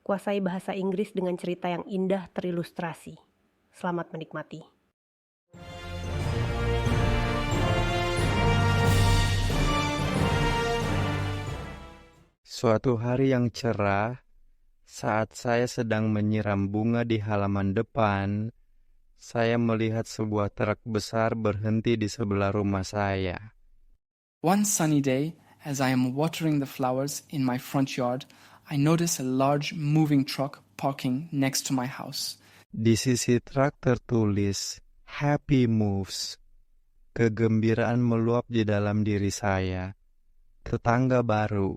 Kuasai bahasa Inggris dengan cerita yang indah terilustrasi. Selamat menikmati. Suatu hari yang cerah, saat saya sedang menyiram bunga di halaman depan, saya melihat sebuah truk besar berhenti di sebelah rumah saya. One sunny day, as I am watering the flowers in my front yard, I notice a large moving truck parking next to my house. Di sisi truk tertulis, "Happy Moves." Kegembiraan meluap di dalam diri saya. Tetangga baru.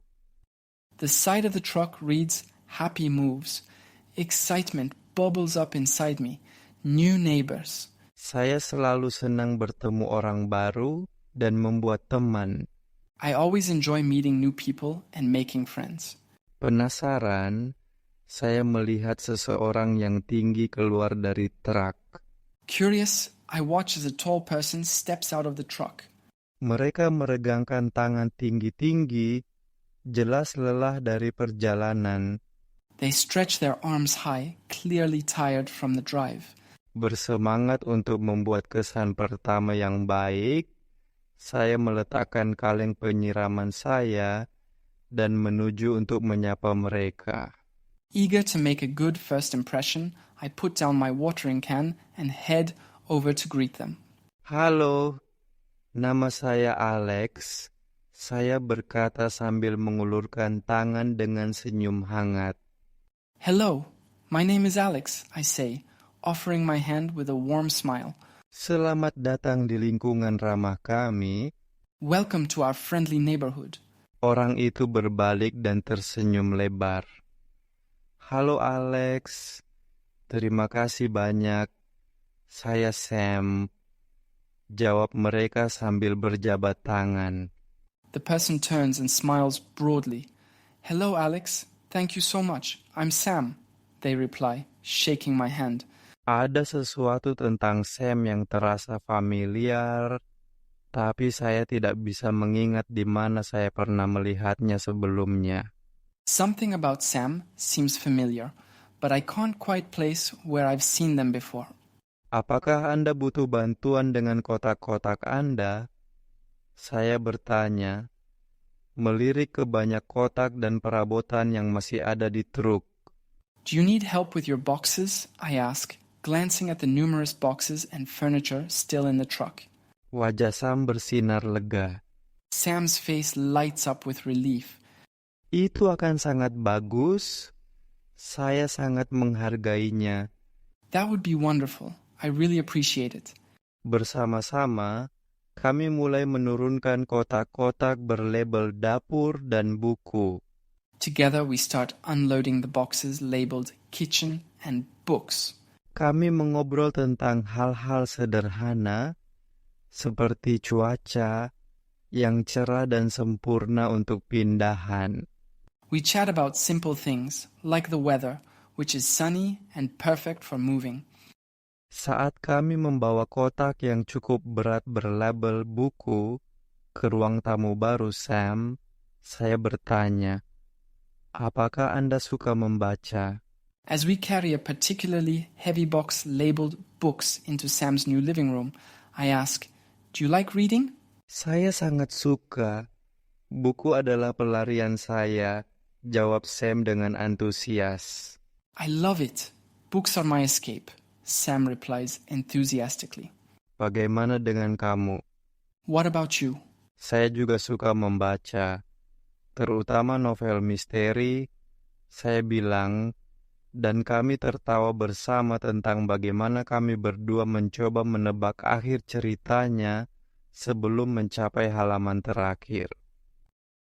The side of the truck reads, "Happy Moves." Excitement bubbles up inside me. New neighbors. Saya selalu senang bertemu orang baru dan membuat teman. I always enjoy meeting new people and making friends. Penasaran, saya melihat seseorang yang tinggi keluar dari truk. Curious, I watch as a tall person steps out of the truck. Mereka meregangkan tangan tinggi-tinggi, jelas lelah dari perjalanan, They stretch their arms high, clearly tired from the drive. bersemangat untuk membuat kesan pertama yang baik. Saya meletakkan kaleng penyiraman saya dan menuju untuk menyapa mereka. Eager to make a good first impression, I put down my watering can and head over to greet them. Halo, nama saya Alex. Saya berkata sambil mengulurkan tangan dengan senyum hangat. Hello, my name is Alex, I say, offering my hand with a warm smile. Selamat datang di lingkungan ramah kami. Welcome to our friendly neighborhood. Orang itu berbalik dan tersenyum lebar. Halo Alex, terima kasih banyak. Saya Sam. Jawab mereka sambil berjabat tangan. The person turns and smiles broadly. Hello, Alex. Thank you so much. I'm Sam, they reply, shaking my hand. Ada sesuatu tentang Sam yang terasa familiar, tapi saya tidak bisa mengingat di mana saya pernah melihatnya sebelumnya. Something about Sam seems familiar, but I can't quite place where I've seen them before. Apakah Anda butuh bantuan dengan kotak-kotak Anda? Saya bertanya, melirik ke banyak kotak dan perabotan yang masih ada di truk. Do you need help with your boxes? I ask, glancing at the numerous boxes and furniture still in the truck. Wajah Sam bersinar lega. Sam's face lights up with relief. Itu akan sangat bagus. Saya sangat menghargainya. That would be wonderful. I really appreciate it. Bersama-sama, kami mulai menurunkan kotak-kotak berlabel dapur dan buku. Together we start unloading the boxes labeled kitchen and books. Kami mengobrol tentang hal-hal sederhana, seperti cuaca yang cerah dan sempurna untuk pindahan. We chat about simple things, like the weather, which is sunny and perfect for moving. Saat kami membawa kotak yang cukup berat berlabel buku ke ruang tamu baru Sam, saya bertanya, apakah Anda suka membaca? As we carry a particularly heavy box labeled books into Sam's new living room, I ask, "Do you like reading?" Saya sangat suka. Buku adalah pelarian saya, jawab Sam dengan antusias. I love it. Books are my escape, Sam replies enthusiastically. Bagaimana dengan kamu? What about you? Saya juga suka membaca, terutama novel misteri. Saya bilang, dan kami tertawa bersama tentang bagaimana kami berdua mencoba menebak akhir ceritanya sebelum mencapai halaman terakhir.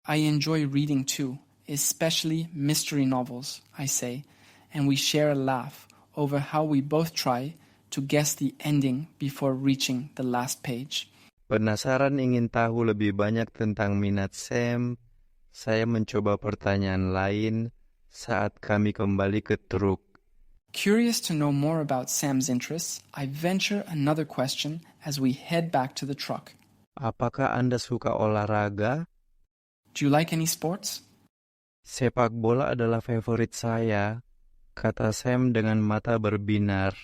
I enjoy reading too, especially mystery novels, I say, and we share a laugh over how we both try to guess the ending before reaching the last page. Penasaran ingin tahu lebih banyak tentang minat Sam, saya mencoba pertanyaan lain saat kami kembali ke truk. Curious to know more about Sam's interests, I venture another question as we head back to the truck. Apakah Anda suka olahraga? Do you like any sports? Sepak bola adalah favorit saya, kata Sam dengan mata berbinar.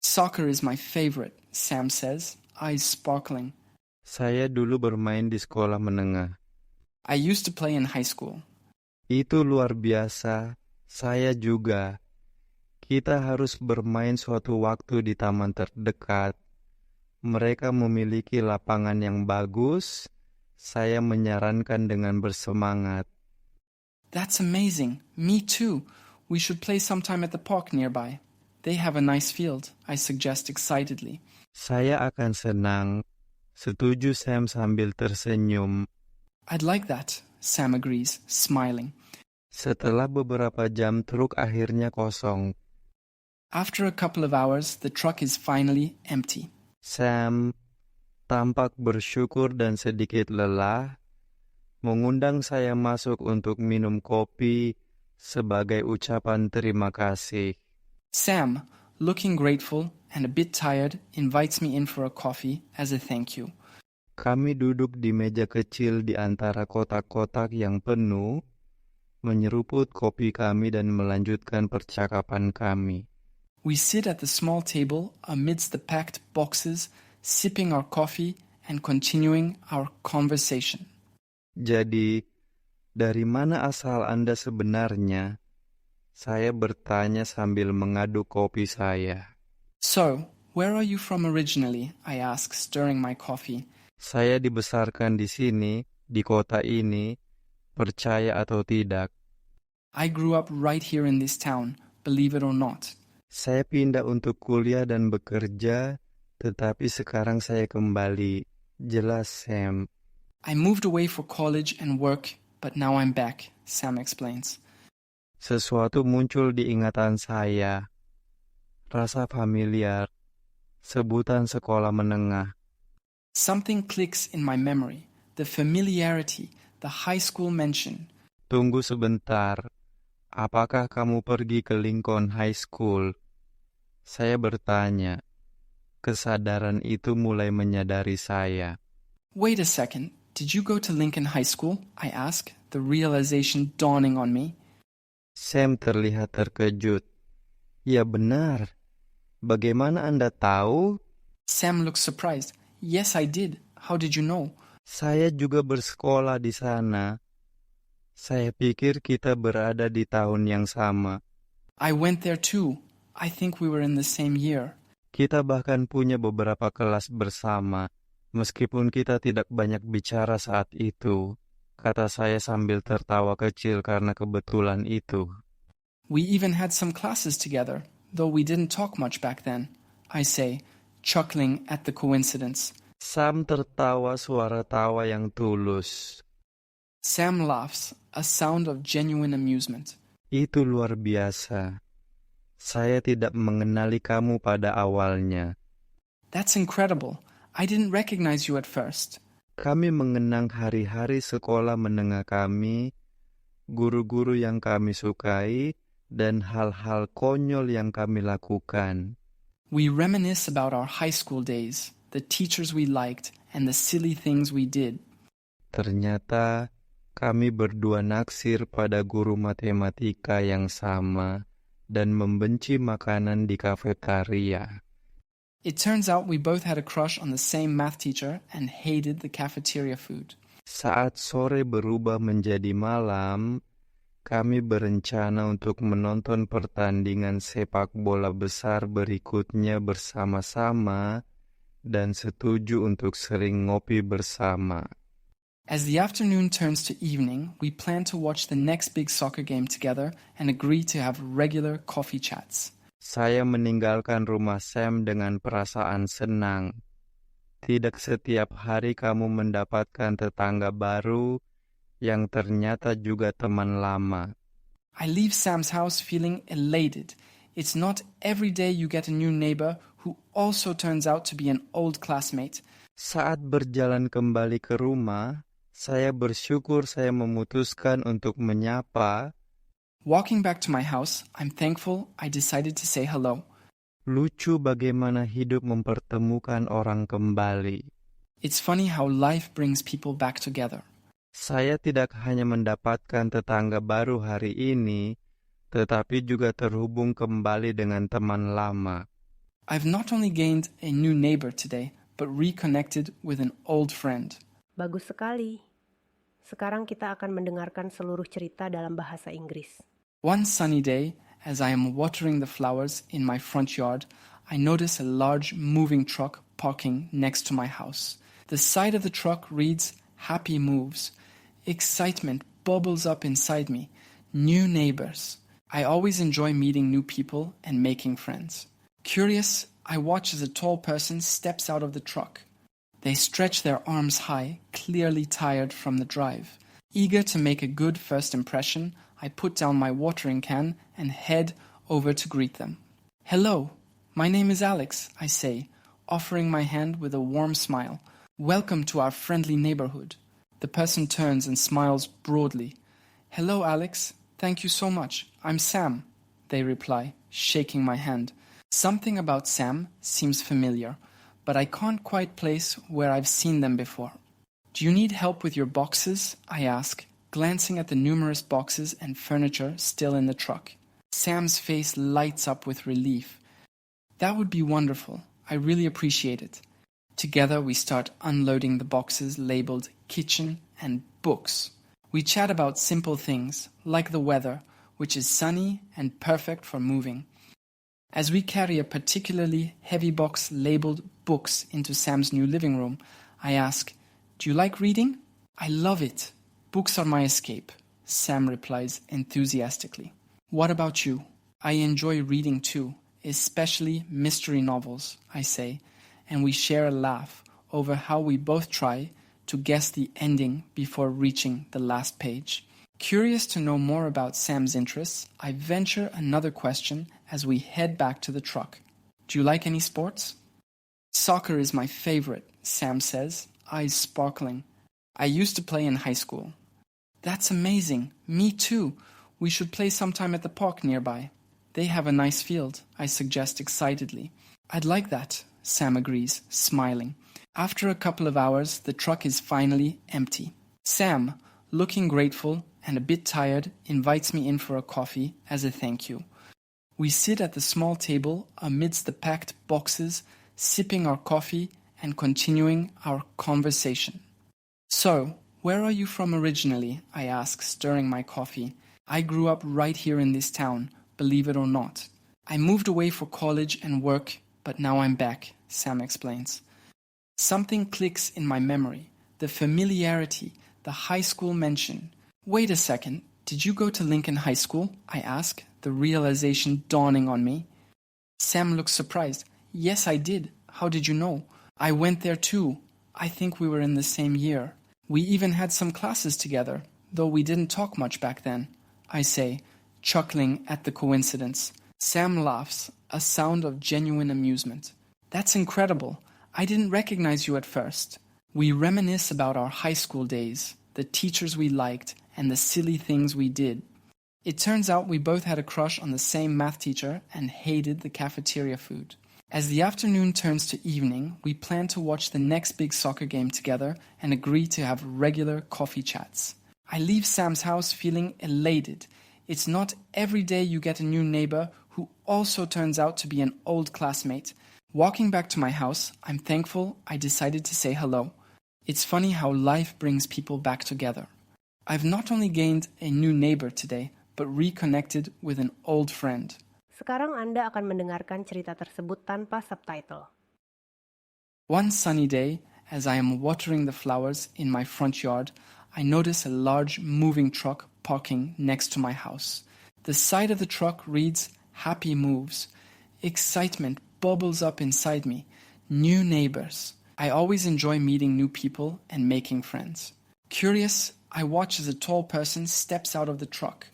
Soccer is my favorite, Sam says, eyes sparkling. Saya dulu bermain di sekolah menengah. I used to play in high school. Itu luar biasa. Saya juga. Kita harus bermain suatu waktu di taman terdekat. Mereka memiliki lapangan yang bagus. Saya menyarankan dengan bersemangat. That's amazing. Me too. We should play sometime at the park nearby. They have a nice field, I suggest excitedly. Saya akan senang. Setuju Sam sambil tersenyum. I'd like that, Sam agrees, smiling. Setelah beberapa jam truk akhirnya kosong. After a couple of hours, the truck is finally empty. Sam tampak bersyukur dan sedikit lelah, mengundang saya masuk untuk minum kopi sebagai ucapan terima kasih. Sam, looking grateful and a bit tired, invites me in for a coffee as a thank you. Kami duduk di meja kecil di antara kotak-kotak yang penuh, menyeruput kopi kami dan melanjutkan percakapan kami. We sit at the small table amidst the packed boxes, sipping our coffee and continuing our conversation. Jadi, dari mana asal Anda sebenarnya? Saya bertanya sambil mengaduk kopi saya. So, where are you from originally? I ask, stirring my coffee. Saya dibesarkan di sini, di kota ini, percaya atau tidak. I grew up right here in this town, believe it or not. Saya pindah untuk kuliah dan bekerja, tetapi sekarang saya kembali. Jelas, Sam. I moved away for college and work, but now I'm back, Sam explains. Sesuatu muncul di ingatan saya. Rasa familiar. Sebutan sekolah menengah. Something clicks in my memory. The familiarity, the high school mention. Tunggu sebentar. Apakah kamu pergi ke Lincoln High School? Saya bertanya. Kesadaran itu mulai menyadari saya. Wait a second. Did you go to Lincoln High School? I ask, the realization dawning on me. Sam terlihat terkejut. Ya benar. Bagaimana Anda tahu? Sam looks surprised. Yes, I did. How did you know? Saya juga bersekolah di sana. Saya pikir kita berada di tahun yang sama. I went there too. I think we were in the same year. Kita bahkan punya beberapa kelas bersama. Meskipun kita tidak banyak bicara saat itu, kata saya sambil tertawa kecil karena kebetulan itu. We even had some classes together, though we didn't talk much back then, I say, chuckling at the coincidence. Sam tertawa suara tawa yang tulus. Sam laughs, a sound of genuine amusement. Itu luar biasa. Saya tidak mengenali kamu pada awalnya. That's incredible. I didn't recognize you at first. Kami mengenang hari-hari sekolah menengah kami, guru-guru yang kami sukai, dan hal-hal konyol yang kami lakukan. We reminisce about our high school days, the teachers we liked, and the silly things we did. Ternyata kami berdua naksir pada guru matematika yang sama dan membenci makanan di kafetaria. It turns out we both had a crush on the same math teacher and hated the cafeteria food. Saat sore berubah menjadi malam, kami berencana untuk menonton pertandingan sepak bola besar berikutnya bersama-sama dan setuju untuk sering ngopi bersama. As the afternoon turns to evening, we plan to watch the next big soccer game together and agree to have regular coffee chats. Saya meninggalkan rumah Sam dengan perasaan senang. Tidak setiap hari kamu mendapatkan tetangga baru yang ternyata juga teman lama. I leave Sam's house feeling elated. It's not every day you get a new neighbor who also turns out to be an old classmate. Saat berjalan kembali ke rumah, saya bersyukur saya memutuskan untuk menyapa. Walking back to my house, I'm thankful I decided to say hello. Lucu bagaimana hidup mempertemukan orang kembali. It's funny how life brings people back together. Saya tidak hanya mendapatkan tetangga baru hari ini, tetapi juga terhubung kembali dengan teman lama. I've not only gained a new neighbor today, but reconnected with an old friend. Bagus sekali. Sekarang kita akan mendengarkan seluruh cerita dalam bahasa Inggris. One sunny day, as I am watering the flowers in my front yard, I notice a large moving truck parking next to my house. The side of the truck reads, "Happy Moves." Excitement bubbles up inside me. New neighbors. I always enjoy meeting new people and making friends. Curious, I watch as a tall person steps out of the truck. They stretch their arms high, clearly tired from the drive. Eager to make a good first impression, I put down my watering can and head over to greet them. "Hello, my name is Alex," I say, offering my hand with a warm smile. "Welcome to our friendly neighborhood." The person turns and smiles broadly. "Hello, Alex. Thank you so much. I'm Sam," they reply, shaking my hand. Something about Sam seems familiar, but I can't quite place where I've seen them before. "Do you need help with your boxes?" I ask, glancing at the numerous boxes and furniture still in the truck. Sam's face lights up with relief. "That would be wonderful. I really appreciate it." Together we start unloading the boxes labeled kitchen and books. We chat about simple things, like the weather, which is sunny and perfect for moving. As we carry a particularly heavy box labeled books into Sam's new living room, I ask, "Do you like reading?" "I love it. Books are my escape," Sam replies enthusiastically. "What about you?" "I enjoy reading too, especially mystery novels," I say, and we share a laugh over how we both try to guess the ending before reaching the last page. Curious to know more about Sam's interests, I venture another question as we head back to the truck. "Do you like any sports?" "Soccer is my favorite," Sam says, eyes sparkling. "I used to play in high school." "That's amazing. Me too. We should play sometime at the park nearby." "They have a nice field," I suggest excitedly. "I'd like that," Sam agrees, smiling. After a couple of hours, the truck is finally empty. Sam, looking grateful and a bit tired, invites me in for a coffee as a thank you. We sit at the small table amidst the packed boxes, sipping our coffee and continuing our conversation. "So, where are you from originally?" I ask, stirring my coffee. "I grew up right here in this town, believe it or not. I moved away for college and work, but now I'm back," Sam explains. Something clicks in my memory. The familiarity, the high school mention. "Wait a second, did you go to Lincoln High School?" I ask, the realization dawning on me. Sam looks surprised. "Yes, I did. How did you know?" "I went there too. I think we were in the same year. We even had some classes together, though we didn't talk much back then," I say, chuckling at the coincidence. Sam laughs, a sound of genuine amusement. "That's incredible. I didn't recognize you at first." We reminisce about our high school days, the teachers we liked, and the silly things we did. It turns out we both had a crush on the same math teacher and hated the cafeteria food. As the afternoon turns to evening, we plan to watch the next big soccer game together and agree to have regular coffee chats. I leave Sam's house feeling elated. It's not every day you get a new neighbor who also turns out to be an old classmate. Walking back to my house, I'm thankful I decided to say hello. It's funny how life brings people back together. I've not only gained a new neighbor today, but reconnected with an old friend. Sekarang Anda akan mendengarkan cerita tersebut tanpa subtitle. One sunny day, as I am watering the flowers in my front yard, I notice a large moving truck parking next to my house. The side of the truck reads, "Happy Moves." Excitement bubbles up inside me. New neighbors. I always enjoy meeting new people and making friends. Curious, I watch as a tall person steps out of the truck.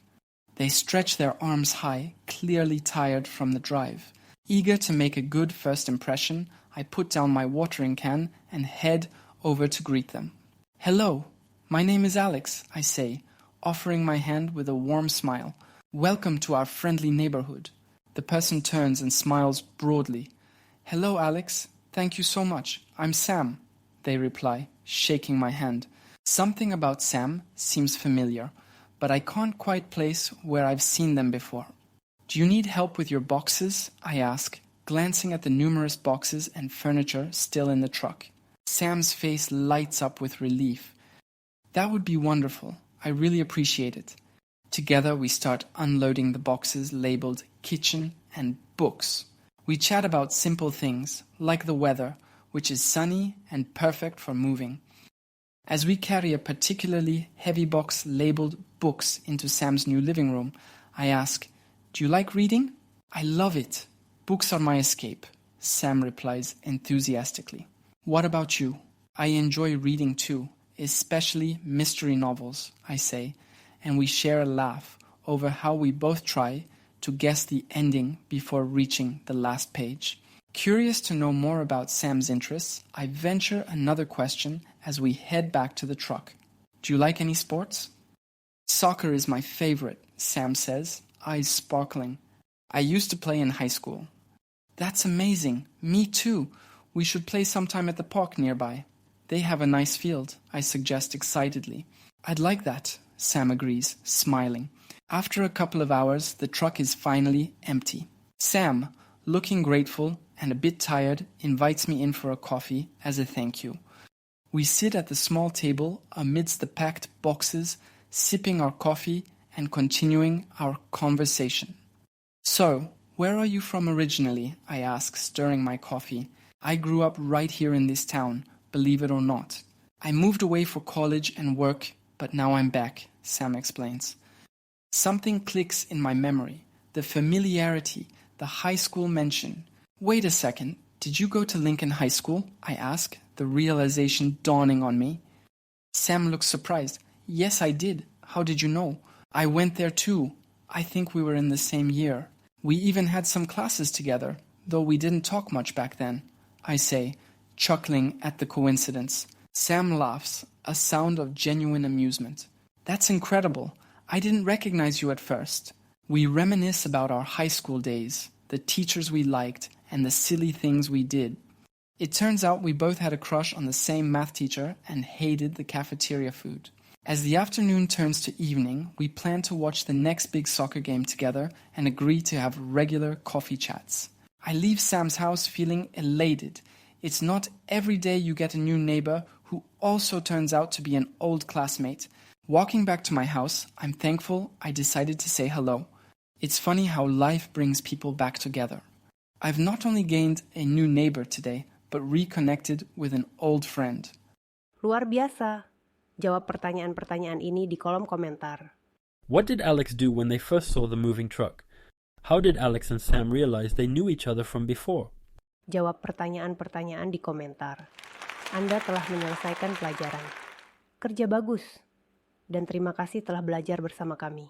They stretch their arms high, clearly tired from the drive. Eager to make a good first impression, I put down my watering can and head over to greet them. "Hello, my name is Alex," I say, offering my hand with a warm smile. "Welcome to our friendly neighborhood." The person turns and smiles broadly. "Hello, Alex. Thank you so much. I'm Sam," they reply, shaking my hand. Something about Sam seems familiar, but I can't quite place where I've seen them before. Do you need help with your boxes? I ask, glancing at the numerous boxes and furniture still in the truck. Sam's face lights up with relief. That would be wonderful. I really appreciate it. Together we start unloading the boxes labeled kitchen and books. We chat about simple things, like the weather, which is sunny and perfect for moving. As we carry a particularly heavy box labeled books into Sam's new living room, I ask, "Do you like reading?" "I love it. Books are my escape," Sam replies enthusiastically. "What about you?" "I enjoy reading too, especially mystery novels," I say, and we share a laugh over how we both try to guess the ending before reaching the last page. Curious to know more about Sam's interests, I venture another question as we head back to the truck. "Do you like any sports?" "Soccer is my favorite," Sam says, eyes sparkling. "I used to play in high school." "That's amazing. Me too. We should play sometime at the park nearby." "They have a nice field," I suggest excitedly. "I'd like that," Sam agrees, smiling. After a couple of hours, the truck is finally empty. Sam, looking grateful and a bit tired, invites me in for a coffee as a thank you. We sit at the small table amidst the packed boxes, sipping our coffee and continuing our conversation. "So, where are you from originally?" I ask, stirring my coffee. "I grew up right here in this town, believe it or not. I moved away for college and work, but now I'm back," Sam explains. Something clicks in my memory. The familiarity, the high school mention. "Wait a second, did you go to Lincoln High School?" I ask, the realization dawning on me. Sam looks surprised. "Yes, I did. How did you know?" "I went there too. I think we were in the same year. We even had some classes together, though we didn't talk much back then," I say, chuckling at the coincidence. Sam laughs, a sound of genuine amusement. "That's incredible. I didn't recognize you at first." We reminisce about our high school days, the teachers we liked, and the silly things we did. It turns out we both had a crush on the same math teacher and hated the cafeteria food. As the afternoon turns to evening, we plan to watch the next big soccer game together and agree to have regular coffee chats. I leave Sam's house feeling elated. It's not every day you get a new neighbor who also turns out to be an old classmate. Walking back to my house, I'm thankful I decided to say hello. It's funny how life brings people back together. I've not only gained a new neighbor today, but reconnected with an old friend. Luar biasa. Jawab pertanyaan-pertanyaan ini di kolom komentar. What did Alex do when they first saw the moving truck? How did Alex and Sam realize they knew each other from before? Jawab pertanyaan-pertanyaan di komentar. Anda telah menyelesaikan pelajaran. Kerja bagus. Dan terima kasih telah belajar bersama kami.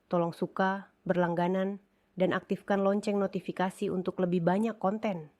Tolong suka, berlangganan, dan aktifkan lonceng notifikasi untuk lebih banyak konten.